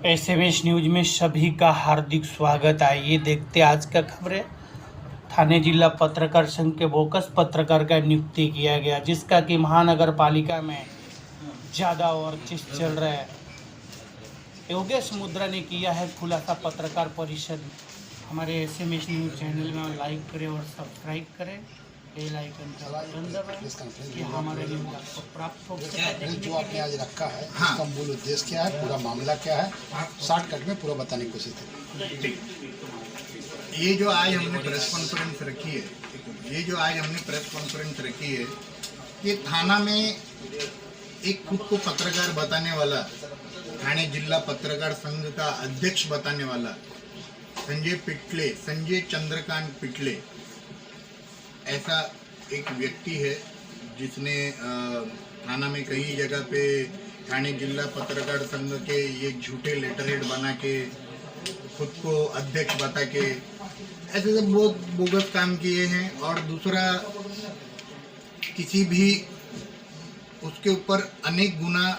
SMS news में सभी का हार्दिक स्वागत। आइए देखते आज का खबरें। थाने जिला पत्रकार संघ के बोकस पत्रकार का नियुक्ति किया गया, जिसका कि महानगर पालिका में ज़्यादा वर्चस्व चल रहा है। योगेश मुद्रा ने किया है खुलासा पत्रकार परिषद। हमारे एसएमएस न्यूज चैनल में लाइक करें और सब्सक्राइब करें, बेल आइकन का बटन दबाएं कि हमारे न्यूज आपको प्राप्त हो सके। जो आपने आज रखा है उसका मूल उद्देश्य क्या है, पूरा मामला क्या है, शॉर्टकट में पूरा बताने की कोशिश करें। ये जो आज हमने प्रेस कॉन्फ्रेंस रखी है, ये थाना में एक खुद को पत्रकार बताने वाला, थाने जिला पत्रकार संघ का अध्यक्ष बताने वाला संजय चंद्रकांत पिटले ऐसा एक व्यक्ति है, जिसने थाना में कई जगह पे थाने जिला पत्रकार संघ के ये झूठे लेटर हेड बना के खुद को अध्यक्ष बता के ऐसे सब बहुत बोगस काम किए हैं। और दूसरा, किसी भी उसके ऊपर अनेक गुना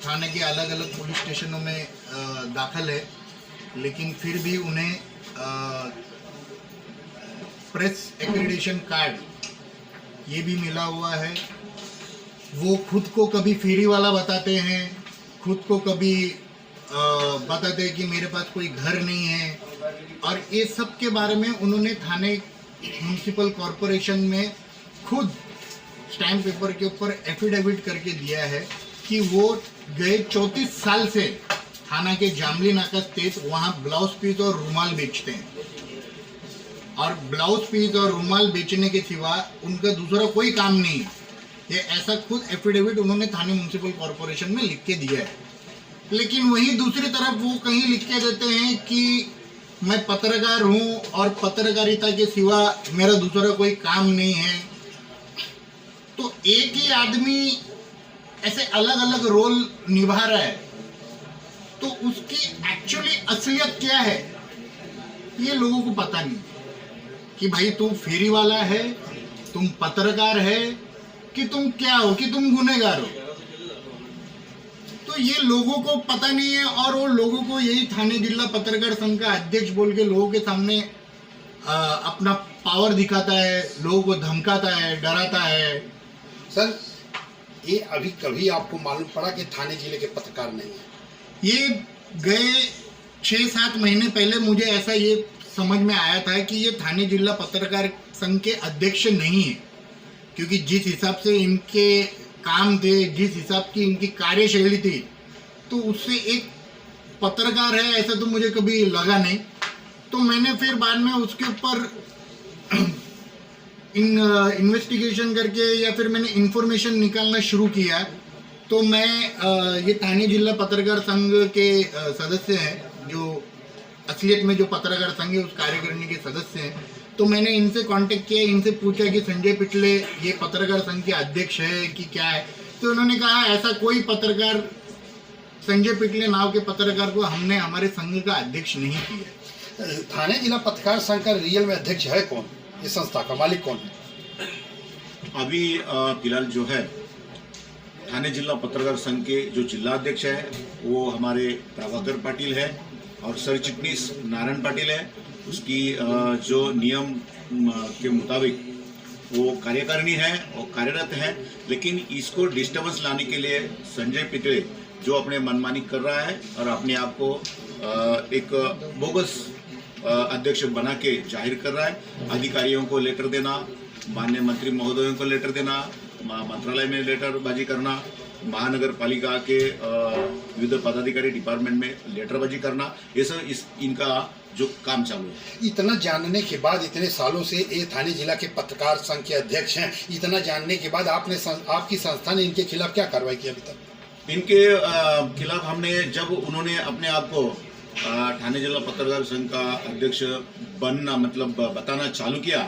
थाने के अलग अलग पुलिस स्टेशनों में दाखिल है, लेकिन फिर भी उन्हें प्रेस एक्रेडिटेशन कार्ड ये भी मिला हुआ है। वो खुद को कभी फेरी वाला बताते हैं, खुद को कभी बताते हैं कि मेरे पास कोई घर नहीं है, और ये सब के बारे में उन्होंने थाने म्यूनिसिपल कॉरपोरेशन में खुद स्टैम्प पेपर के ऊपर एफिडेविट करके दिया है कि वो गए 34 साल से थाना के जामली नाका स्थित वहाँ ब्लाउज पीस और रुमाल बेचते हैं, और ब्लाउज पीस और रुमाल बेचने के सिवा उनका दूसरा कोई काम नहीं है। ये ऐसा खुद एफिडेविट उन्होंने थाने म्यूनिसिपल कॉरपोरेशन में लिख के दिया है। लेकिन वहीं दूसरी तरफ वो कहीं लिख के देते हैं कि मैं पत्रकार हूँ और पत्रकारिता के सिवा मेरा दूसरा कोई काम नहीं है। तो एक ही आदमी ऐसे अलग अलग रोल निभा रहा है, तो उसकी एक्चुअली असलियत क्या है ये लोगों को पता नहीं कि भाई तू फेरी वाला है, तुम पत्रकार है, कि तुम क्या हो, कि तुम गुनहगार हो। तो ये लोगों को पता नहीं है, और वो लोगों को यही थाने जिला पत्रकार संघ का अध्यक्ष बोल के लोगों के सामने अपना पावर दिखाता है, लोगों को धमकाता है, डराता है। सर, ये अभी कभी आपको मालूम पड़ा कि थाने जिले के पत्रकार नहीं है? ये गए 6-7 महीने पहले मुझे ऐसा ये समझ में आया था कि ये थाने जिला पत्रकार संघ के अध्यक्ष नहीं है, क्योंकि जिस हिसाब से इनके काम थे, जिस हिसाब की इनकी कार्यशैली थी, तो उससे एक पत्रकार है ऐसा तो मुझे कभी लगा नहीं। तो मैंने फिर बाद में उसके ऊपर इन्वेस्टिगेशन करके या फिर मैंने इंफॉर्मेशन निकालना शुरू किया। तो मैं ये थाने जिला पत्रकार संघ के सदस्य हैं, जो असलियत में जो पत्रकार संघ है उस कार्यकारिणी के सदस्य हैं। तो मैंने इनसे कांटेक्ट किया, इनसे पूछा कि संजय पिटले ये पत्रकार संघ के अध्यक्ष है कि क्या है। तो उन्होंने कहा ऐसा कोई पत्रकार, संजय पिटले नाम के पत्रकार को हमने हमारे संघ का अध्यक्ष नहीं किया। थाने जिला पत्रकार संघ का रियल में अध्यक्ष है कौन? इस संस्था का मालिक कौन है? अभी फिलहाल जो है थाने जिला पत्रकार संघ के जो जिला अध्यक्ष है वो हमारे प्रभाकर पाटिल है, और सर चिटनीस नारायण पाटिल है। उसकी जो नियम के मुताबिक वो कार्यकारिणी है और कार्यरत है, लेकिन इसको डिस्टर्बेंस लाने के लिए संजय पिटले जो अपने मनमानी कर रहा है और अपने आप को एक बोगस अध्यक्ष बना के जाहिर कर रहा है। अधिकारियों को लेटर देना, माननीय मंत्री महोदयों को लेटर देना, मंत्रालय में लेटरबाजी करना, महानगर पालिका के विविध पदाधिकारी डिपार्टमेंट में लेटरबाजी करना, ये सब इनका जो काम चालू है। इतना जानने के बाद, इतने सालों से ये थाने जिला के पत्रकार संघ के अध्यक्ष हैं, इतना जानने के बाद आपकी संस्था ने इनके खिलाफ क्या कार्रवाई की अभी तक? इनके खिलाफ हमने, जब उन्होंने अपने आप को थाने जिला पत्रकार संघ का अध्यक्ष बनना मतलब बताना चालू किया,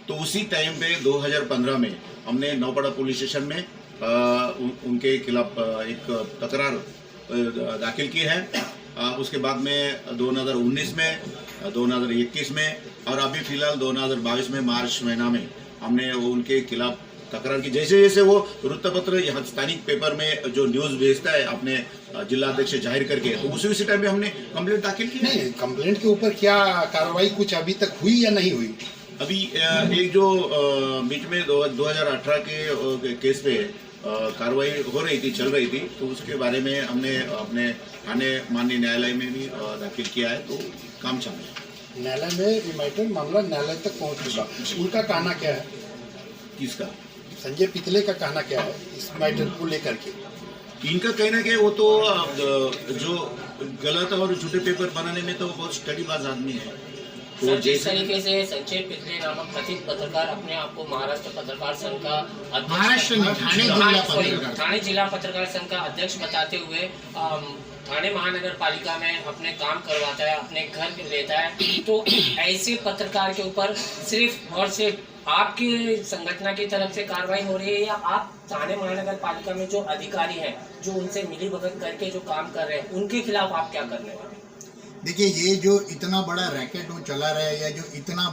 तो उसी टाइम पे 2015 में हमने नौपाड़ा पुलिस स्टेशन में उनके खिलाफ एक तकरार दाखिल की है। उसके बाद में 2019 में, 2021 में और अभी फिलहाल 2022 में मार्च महीना में हमने उनके खिलाफ तकरार की। जैसे जैसे वो वृत्तपत्र यहाँ स्थानिक पेपर में जो न्यूज़ भेजता है अपने जिला अध्यक्ष जाहिर करके, तो उसी टाइम में हमने कंप्लेंट दाखिल की। नहीं, कंप्लेंट के ऊपर क्या कार्रवाई कुछ अभी तक हुई या नहीं हुई? अभी एक जो बीच में 2018 के केस पे कार्रवाई हो रही थी, चल रही थी, तो उसके बारे में हमने अपने थाने माननीय न्यायालय में भी दाखिल किया है, तो काम चल रहा है। न्यायालय में ये मैटर मामला न्यायालय तक पहुंच चुका, उनका कहना क्या है? किसका? संजय पितले का कहना क्या है इस मैटर को लेकर के? इनका कहना क्या है, वो तो जो गलत और झूठे पेपर बनाने में तो बहुत स्टडीबाज आदमी है। तो सर, जिस जैसे तरीके से संजय पितले नामक कथित पत्रकार अपने आप को महाराष्ट्र पत्रकार संघ का महाराष्ट्र नहीं, थाने जिला पत्रकार थाने जिला पत्रकार संघ का अध्यक्ष बताते हुए थाने महानगर पालिका में अपने काम करवाता है, अपने घर लेता है, तो ऐसे पत्रकार के ऊपर सिर्फ और सिर्फ आपकी संगठन की तरफ से कार्रवाई हो रही है, या आप थाने महानगर पालिका में जो अधिकारी हैं, जो उनसे मिली भगत करके जो काम कर रहे हैं, उनके खिलाफ आप क्या करने वाले? देखिए, ये जो इतना बड़ा रैकेट वो चला रहा है, या जो इतना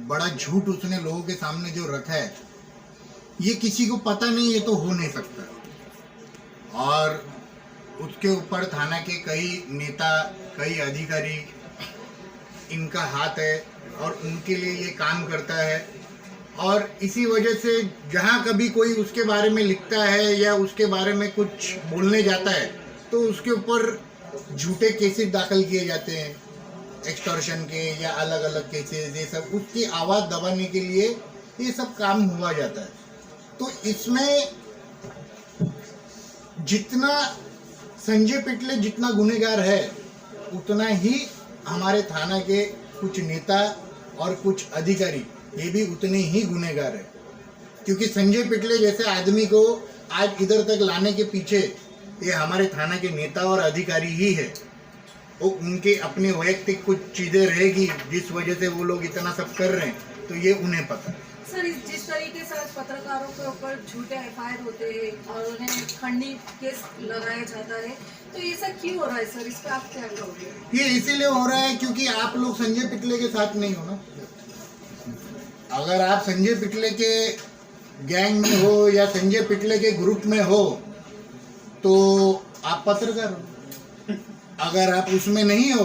बड़ा झूठ उसने लोगों के सामने जो रखा है, ये किसी को पता नहीं, ये तो हो नहीं सकता। और उसके ऊपर थाना के कई नेता, कई अधिकारी, इनका हाथ है और उनके लिए ये काम करता है। और इसी वजह से जहाँ कभी कोई उसके बारे में लिखता है या उसके बारे में कुछ बोलने जाता है, तो उसके ऊपर झूठे केसेस दाखिल किए जाते हैं, एक्सटॉर्शन के या अलग अलग केसेस, ये सब उसकी आवाज़ दबाने के लिए ये सब काम हुआ जाता है। तो इसमें जितना संजय पिटले जितना गुनहगार है, उतना ही हमारे थाना के कुछ नेता और कुछ अधिकारी ये भी उतने ही गुनहगार है। क्योंकि संजय पिटले जैसे आदमी को आज इधर तक लाने के पीछे ये हमारे थाना के नेता और अधिकारी ही है। वो उनके अपने वैयक्तिक कुछ चीज़ें रहेगी जिस वजह से वो लोग इतना सब कर रहे हैं, तो ये उन्हें पता है। सर, जिस तरीके से आज पत्रकारों के ऊपर झूठे एफआईआर होते हैं और उन्हें खंडी केस लगाया जाता है, तो ये सब क्यों हो रहा है सर? इस पर आप क्या कहोगे? ये इसीलिए हो रहा है क्योंकि आप लोग संजय पिटले के साथ नहीं हो ना। अगर आप संजय पिटले के गैंग में हो या संजय पिटले के ग्रुप में हो, तो आप पत्रकार हो। अगर आप उसमें नहीं हो,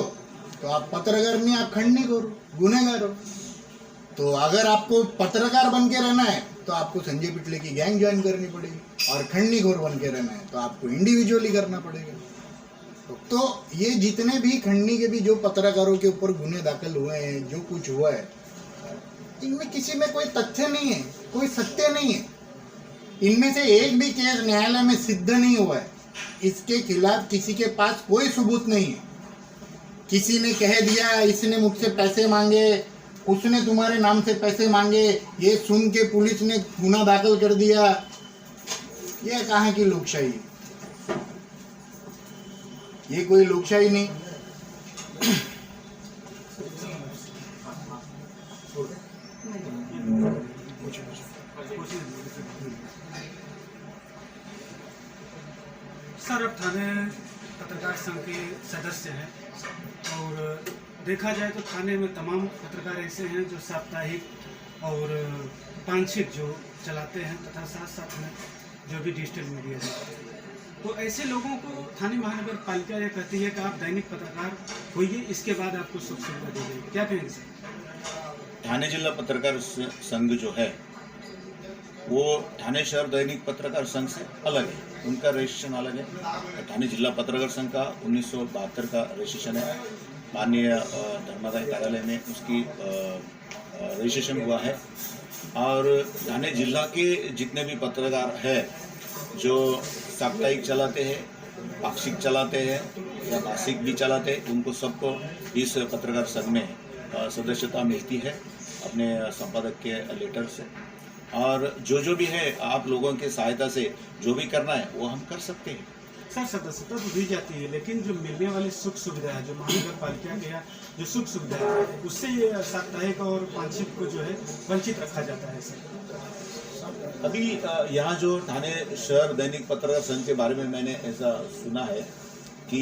तो आप पत्रकार नहीं, आप खंडनी हो, गुनहगार हो। तो अगर आपको पत्रकार बन के रहना है, तो आपको संजय पिटले की गैंग ज्वाइन करनी पड़ेगी, और खंडनी घोर बन के रहना है तो आपको इंडिविजुअली करना पड़ेगा। तो ये जितने भी खंडनी के भी जो पत्रकारों के ऊपर गुने दाखिल हुए हैं, जो कुछ हुआ है, इनमें किसी में कोई तथ्य नहीं है, कोई सत्य नहीं है। इनमें से एक भी केस न्यायालय में सिद्ध नहीं हुआ है। इसके खिलाफ किसी के पास कोई सबूत नहीं है। किसी ने कह दिया इसने मुझसे पैसे मांगे, उसने तुम्हारे नाम से पैसे मांगे, ये सुन के पुलिस ने गुना दाखिल कर दिया। ये कहाँ की लोकशाही है? ये कोई लोकशाही नहीं। सर, अब थाने पत्रकार संघ के सदस्य हैं और देखा जाए तो थाने में तमाम पत्रकार ऐसे हैं जो साप्ताहिक और पांशिक जो चलाते हैं, तथा साथ साथ में जो भी डिजिटल मीडिया है। तो ऐसे लोगों को थाने महानगर पालिका यह कहती है कि आप दैनिक पत्रकार होइए, इसके बाद आपको सुख सुविधा दी जाएगी। क्या कहेंगे सर? थाने जिला पत्रकार संघ जो है वो थाने शहर दैनिक पत्रकार संघ से अलग है, उनका रजिस्ट्रेशन अलग है। थाने जिला पत्रकार संघ का 1972 का रजिस्ट्रेशन है। माननीय धर्मादाय कार्यालय में उसकी रजिस्ट्रेशन हुआ है। और थाने जिला के जितने भी पत्रकार हैं जो साप्ताहिक चलाते हैं, पाक्षिक चलाते हैं या मासिक भी चलाते हैं, उनको सबको इस पत्रकार संघ में सदस्यता मिलती है अपने संपादक के लेटर से। और जो भी है आप लोगों के सहायता से जो भी करना है वो हम कर सकते हैं। सर, सदस्यता तो दी जाती है, लेकिन जो मिलने वाली सुख सुविधा है, जो महानगर पालिका के यहाँ जो सुख सुविधा है, उससे ये साप्ताहिक और पांशिक को जो है वंचित रखा जाता है सर। अभी यहाँ जो थाने शहर दैनिक पत्रकार संघ के बारे में मैंने ऐसा सुना है कि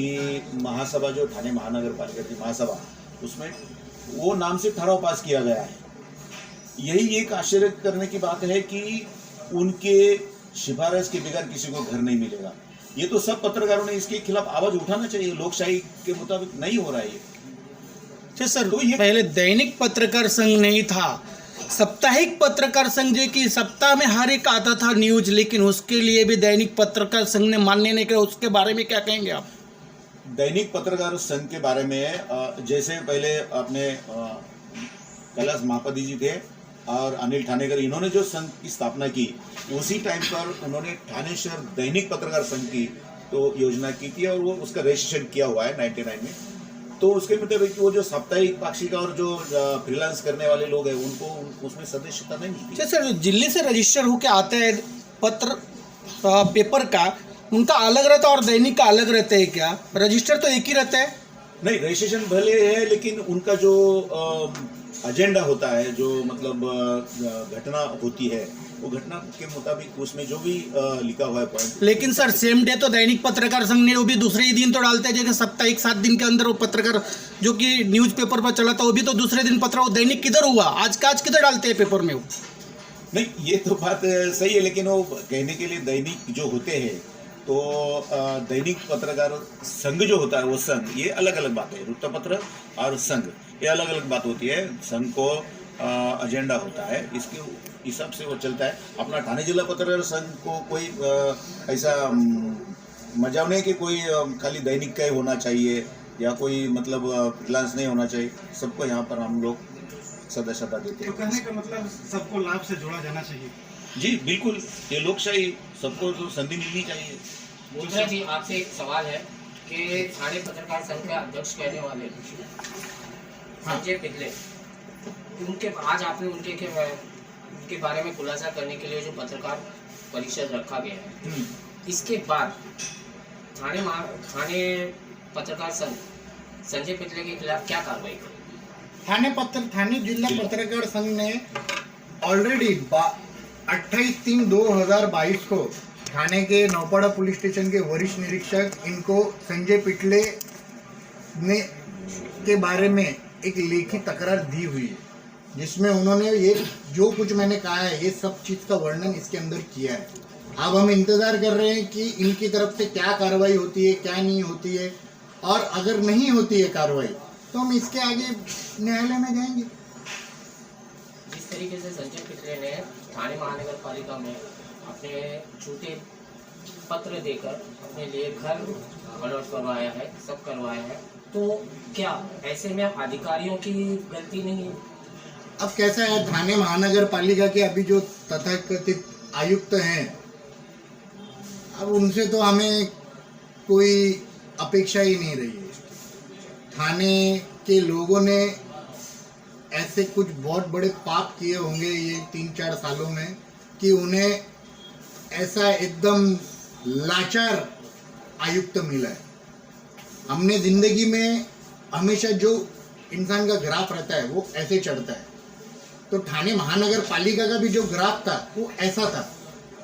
महासभा जो थाने महानगर पालिका की महासभा, उसमें वो नाम से ठहराव पास किया गया है। यही एक आश्चर्य करने की बात है कि उनके सिफारिश के बगैर किसी को घर नहीं मिलेगा। ये तो सब पत्रकारों ने इसके खिलाफ आवाज उठाना चाहिए। लोकशाही के मुताबिक नहीं हो रहा है ये। अच्छा सर, तो ये पहले दैनिक पत्रकार संघ नहीं था, साप्ताहिक पत्रकार संघ जो कि सप्ताह में हर एक आता था न्यूज, लेकिन उसके लिए भी दैनिक पत्रकार संघ ने मान्य नहीं किया। उसके बारे में क्या कहेंगे आप? दैनिक पत्रकार संघ के बारे में जैसे पहले अपने कैलाश महापादी जी थे और अनिल ठानेकर, इन्होंने जो संघ की स्थापना की उसी टाइम पर उन्होंने ठाणे शहर दैनिक पत्रकार संघ की तो योजना की थी और वो उसका रजिस्ट्रेशन किया हुआ है 99 में। तो उसके मुताबिक वो जो साप्ताहिक, पाक्षिक और जो फ्रीलांस करने वाले लोग हैं उनको उसमें सदस्यता नहीं मिलती। अच्छा सर, जो दिल्ली से रजिस्टर होके आते हैं पत्र पेपर का, उनका अलग रहता है और दैनिक का अलग रहता है क्या? रजिस्टर तो एक ही रहता है? नहीं, रजिस्ट्रेशन भले है लेकिन उनका जो एजेंडा होता है, जो मतलब घटना होती है, वो घटना के मुताबिक उसमें जो भी लिखा हुआ है पॉइंट। लेकिन सर सेम डे तो दैनिक पत्रकार संघ ने वो भी दूसरे ही दिन तो डालते हैं, जैसे साप्ताहिक 7 दिन के अंदर वो पत्रकार जो कि न्यूज़पेपर पर चला था वो भी तो दूसरे दिन पत्र, वो दैनिक किधर हुआ? आज का आज किधर डालते हैं पेपर में वो? नहीं, ये तो बात सही है, लेकिन वो कहने के लिए दैनिक जो होते हैं तो दैनिक पत्रकार संघ जो होता है वो संघ, ये अलग अलग बात है। वृत्तपत्र और संघ ये अलग अलग बात होती है। संघ को एजेंडा होता है, इसके हिसाब से वो चलता है। अपना ठाणे जिला पत्रकार संघ को कोई ऐसा मजाव नहीं कि कोई खाली दैनिक का ही होना चाहिए या कोई मतलब फ्रीलांस नहीं होना चाहिए। सबको यहाँ पर हम लोग सदस्यता देते तो हैं। कहने का मतलब सबको लाभ से जोड़ा जाना चाहिए। जी बिल्कुल, ये लोकशाही, सबको तो संधि मिलनी चाहिए। दूसरा जी, आपसे एक सवाल है कि ठाणे पत्रकार संघ के अध्यक्ष कहने वाले संजय पिगले, उनके आज आपने उनके बारे में खुलासा करने के लिए जो पत्रकार परिषद रखा गया है, इसके बाद ठाणे पत्रकार संघ संजय पिगले के खिलाफ क्या कार्रवाई करेगी? थाने जिला पत्रकार संघ ने ऑलरेडी 28/3/2022 को थाने के नौपाड़ा पुलिस स्टेशन के वरिष्ठ निरीक्षक इनको संजय पिटले ने के बारे में एक लेखी तकरार दी हुई है, जिसमें उन्होंने ये जो कुछ मैंने कहा है ये सब चीज़ का वर्णन इसके अंदर किया है। अब हम इंतज़ार कर रहे हैं कि इनकी तरफ से क्या कार्रवाई होती है, क्या नहीं होती है, और अगर नहीं होती है कार्रवाई तो हम इसके आगे न्यायालय में जाएंगे। जिस तरीके से संजय पिगले ने ठाणे महानगर पालिका में अपने झूठे पत्र देकर अपने लिए घर अलॉट करवाया है, सब करवाया है, तो क्या ऐसे में अधिकारियों की गलती नहीं है? अब कैसा है, ठाणे महानगर पालिका के अभी जो तथाकथित आयुक्त हैं, अब उनसे तो हमें कोई अपेक्षा ही नहीं रही है। थाने के लोगों ने ऐसे कुछ बहुत बड़े पाप किए होंगे ये 3-4 सालों में कि उन्हें ऐसा एकदम लाचार आयुक्त मिला है। हमने ज़िंदगी में हमेशा जो इंसान का ग्राफ रहता है वो ऐसे चढ़ता है, तो ठाणे महानगर पालिका का भी जो ग्राफ था वो ऐसा था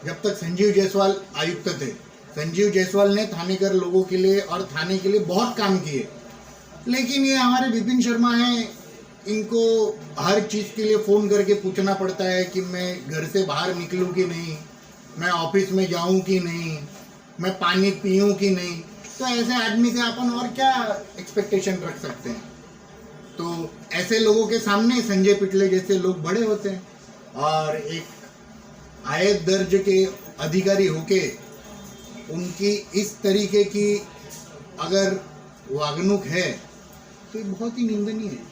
जब तक संजीव जायसवाल आयुक्त थे। संजीव जायसवाल ने थानेकर लोगों के लिए और थाने के लिए बहुत काम किए, लेकिन ये हमारे विपिन शर्मा हैं, इनको हर चीज़ के लिए फ़ोन करके पूछना पड़ता है कि मैं घर से बाहर निकलूं कि नहीं, मैं ऑफिस में जाऊं कि नहीं, मैं पानी पीऊं कि नहीं। तो ऐसे आदमी से अपन और क्या एक्सपेक्टेशन रख सकते हैं? तो ऐसे लोगों के सामने संजय पिटले जैसे लोग बड़े होते हैं, और एक आयत दर्ज के अधिकारी होके उनकी इस तरीके की अगर वागनुक है तो ये बहुत ही निंदनीय है।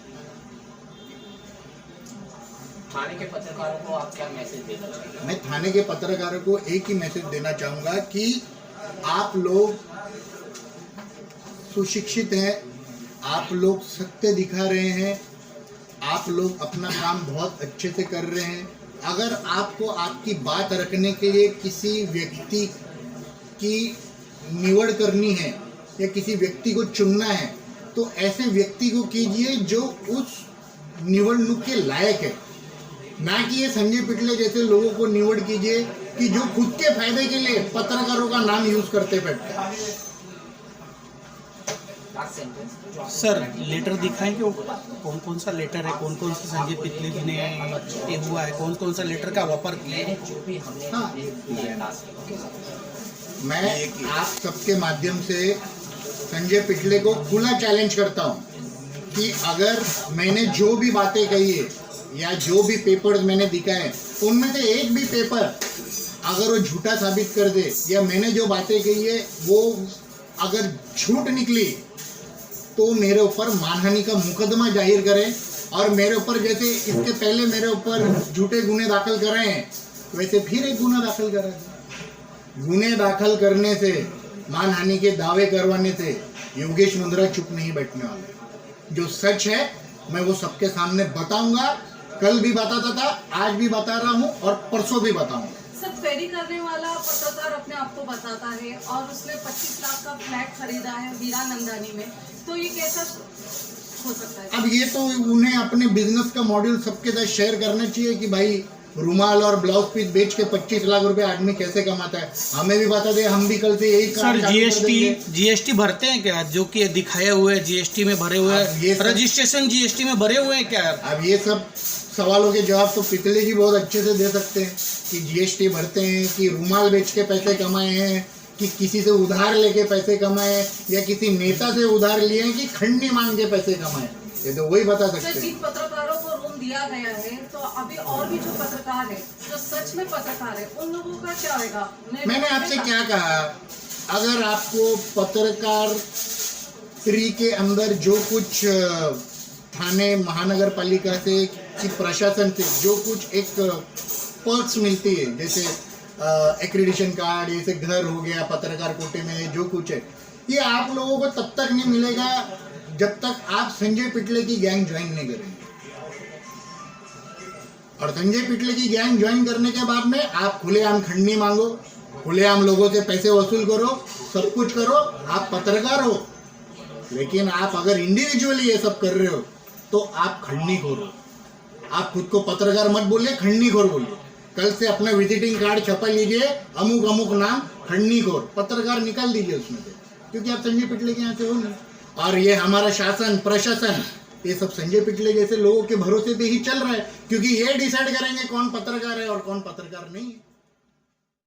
थाने के पत्रकारों को आप क्या मैसेज देना चाहिए? मैं थाने के पत्रकारों को एक ही मैसेज देना चाहूँगा कि आप लोग सुशिक्षित हैं, आप लोग सत्य दिखा रहे हैं, आप लोग अपना काम बहुत अच्छे से कर रहे हैं। अगर आपको आपकी बात रखने के लिए किसी व्यक्ति की निवड़ करनी है या किसी व्यक्ति को चुनना है तो ऐसे व्यक्ति को कीजिए जो उस निवड़नुक के लायक है, ना कि ये संजय पिटले जैसे लोगों को निवड़ कीजिए कि जो खुद के फायदे के लिए पत्रकारों का नाम यूज करते बैठते हैं। सर लेटर दिखाएंगे, कौन कौन सा लेटर है, कौन कौन सा संजय पिटले जी ने ये हुआ है, कौन कौन सा लेटर का वापर किया है? हाँ, मैं आप सबके माध्यम से संजय पिटले को खुला चैलेंज करता हूँ कि अगर मैंने जो भी बातें कही है या जो भी पेपर्स मैंने दिखाए उनमें से एक भी पेपर अगर वो झूठा साबित कर दे या मैंने जो बातें कही है वो अगर झूठ निकली तो मेरे ऊपर मानहानि का मुकदमा जाहिर करें और मेरे ऊपर जैसे इसके पहले मेरे ऊपर झूठे गुने दाखिल कर रहे हैं वैसे फिर एक गुना दाखिल करें। गुने दाखिल करने से मानहानि के दावे करवाने से योगेश मुंद्रा चुप नहीं बैठने वाला। जो सच है मैं वो सबके सामने बताऊंगा, कल भी बताता था, आज भी बता रहा हूँ और परसों भी बताऊंगा। सब फेरी करने वाला पत्रकार अपने आप को बताता है और उसने 25 लाख का फ्लैट खरीदा है वीरा नंदानी में, तो ये कैसा हो सकता है? अब ये तो उन्हें अपने बिजनेस का मॉड्यूल सबके साथ शेयर करना चाहिए कि भाई रुमाल और ब्लाउज पीस बेच के 25 लाख रुपए आदमी कैसे कमाता है, हमें भी बता दे, हम भी कल से यही सर जीएसटी भरते हैं क्या? जो कि दिखाए हुए जीएसटी में भरे हुए, रजिस्ट्रेशन जीएसटी में भरे हुए हैं क्या? अब ये सब सवालों के जवाब तो पिछले जी बहुत अच्छे से दे सकते हैं कि जीएसटी भरते हैं, कि रुमाल बेच के पैसे कमाए हैं, कि किसी से उधार लेके पैसे कमाए या किसी नेता से उधार लिए हैं, कि खंडनी मांग के पैसे कमाए, ये तो वही बता सकते हैं। जिन पत्रकारों को रूम दिया गया है तो अभी और भी जो पत्रकार है जो सच में पत्रकार है उन लोगों का क्या होगा? मैंने आपसे क्या कहा, अगर आपको पत्रकार ट्री के अंदर जो कुछ थाने महानगर पालिका से कि प्रशासन से जो कुछ एक पर्क्स मिलती है, जैसे एक्रीडिशन कार्ड, जैसे घर हो गया, पत्रकार कोटे में जो कुछ है, ये आप लोगों को तब तक नहीं मिलेगा जब तक आप संजय पिटले की गैंग ज्वाइन नहीं करेंगे। और संजय पिटले की गैंग ज्वाइन करने के बाद में आप खुलेआम खंडनी मांगो, खुलेआम लोगों से पैसे वसूल करो, सब कुछ करो, आप पत्रकार हो। लेकिन आप अगर इंडिविजुअली ये सब कर रहे हो तो आप खंडनीखोर हो। आप खुद को पत्रकार मत बोलिए, खंडनीखोर बोलिए। कल से अपना विजिटिंग कार्ड छपा लीजिए, अमुक अमुक नाम खंडनीखोर, पत्रकार निकाल दीजिए उसमें से, क्योंकि आप संजय पिटले के यहाँ से हो नहीं। और ये हमारा शासन प्रशासन ये सब संजय पिटले जैसे लोगों के भरोसे पे ही चल रहा है, क्योंकि ये डिसाइड करेंगे कौन पत्रकार है और कौन पत्रकार नहीं है।